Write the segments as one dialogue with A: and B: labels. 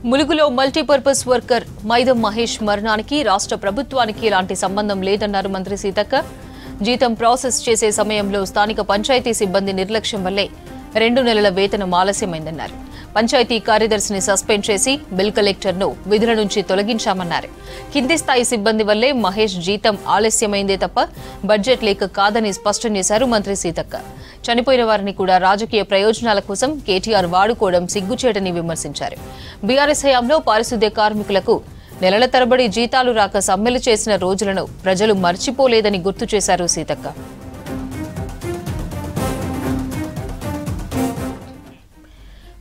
A: ములుగులో multipurpose worker మైదం Mahesh మరణానికి రాష్ట్ర ప్రభుత్వానికి ఎలాంటి సంబంధం లేదన్నారు మంత్రి సీతక్క. జీతం ప్రాసెస్ చేసే సమయంలో స్థానిక పంచాయతీ సిబ్బంది నిర్లక్ష్యం వల్లే 2 నెలల వేతనం ఆలస్యమైందన్నారు. పంచాయతీ కార్యదర్శిని సస్పెండ్ చేసి బిల్ కలెక్టర్ను విధుల నుంచి తొలగించామన్నారు. కింది స్థాయి సిబ్బంది వల్లే మహేష్ జీతం ఆలస్యమైందే తప్ప బడ్జెట్ లేక కాదని స్పష్టం చేశారు మంత్రి సీతక్క. చనిపోయిన వారిని కూడా రాజకీయ ప్రయోజనాల కోసం కేటీఆర్ వాడుకోవడం సిగ్గుచేటని విమర్శించారు. బీఆర్ఎస్ హయాంలో పారిశుద్ధ్య కార్మికులకు నెలల తరబడి జీతాలు రాక సమ్మెలు చేసిన రోజులను ప్రజలు మర్చిపోలేదని గుర్తు చేశారు సీతక్క.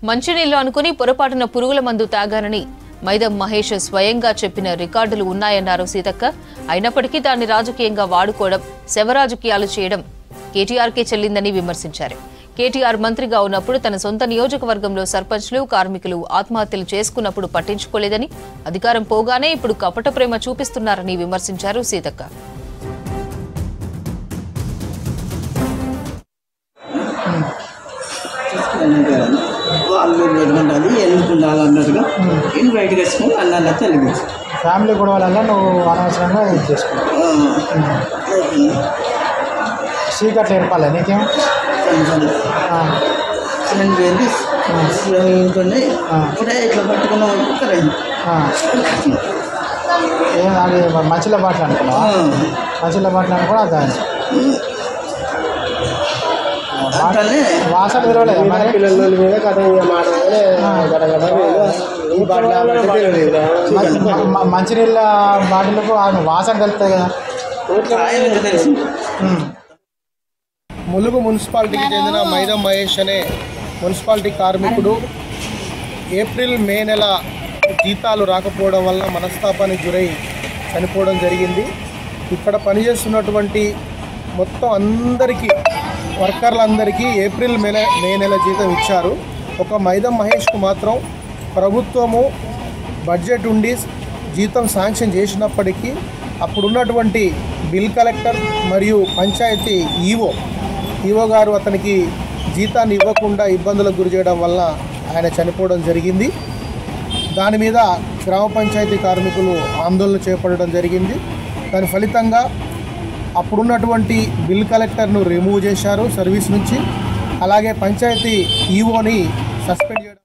A: మంచినీళ్లు అనుకుని పొరపాటున పురుగుల మందు తాగానని మైదం మహేష్ స్వయంగా చెప్పిన రికార్డులు ఉన్నాయన్నారు సీతక్క. అయినప్పటికీ దాన్ని రాజకీయంగా వాడుకోవడం, శవరాజకీయాలు చేయడం కేటీఆర్కే చెల్లిందని విమర్శించారు. కేటీఆర్ మంత్రిగా ఉన్నప్పుడు తన సొంత నియోజకవర్గంలో సర్పంచ్లు, కార్మికులు ఆత్మహత్యలు చేసుకున్నప్పుడు పట్టించుకోలేదని, అధికారం పోగానే ఇప్పుడు కపట ప్రేమ చూపిస్తున్నారని విమర్శించారు సీతక్క.
B: ఫ్యామిలీ గొడవలలో నువ్వు అనవసరంగా ఇది చేసుకున్నావు. చీకట్లు ఏర్పాలి నీకేం అది మంచిల బాటలు అనుకున్నావా? మంచిల బాటలు అనుకున్నా దాని వాసన విరవలేదు మంచినీళ్ళ బాటిలకు వాసన కలుపుతాయి కదా.
C: ములుగు మున్సిపాలిటీకి చెందిన మైదం మహేష్ అనే మున్సిపాలిటీ కార్మికుడు ఏప్రిల్ మే నెల జీతాలు రాకపోవడం వల్ల మనస్తాపానికి గురై చనిపోవడం జరిగింది. ఇక్కడ పనిచేస్తున్నటువంటి మొత్తం అందరికీ వర్కర్లందరికీ ఏప్రిల్ మే నెల జీతం ఇచ్చారు. ఒక మైదం మహేష్కు మాత్రం ప్రభుత్వము బడ్జెట్ ఉండి జీతం శాంక్షన్ చేసినప్పటికీ అప్పుడున్నటువంటి బిల్ కలెక్టర్ మరియు పంచాయతీ ఈవో గారు అతనికి జీతాన్ని ఇవ్వకుండా ఇబ్బందులకు గురి చేయడం వల్ల ఆయన చనిపోవడం జరిగింది. దాని మీద గ్రామ పంచాయతీ కార్మికులు ఆందోళన చేపట్టడం జరిగింది. దాని ఫలితంగా అప్పుడున్నటువంటి బిల్ కలెక్టర్ను రిమూవ్ చేశారు సర్వీస్ నుంచి. అలాగే పంచాయతీ ఈవోని సస్పెండ్ చేయడం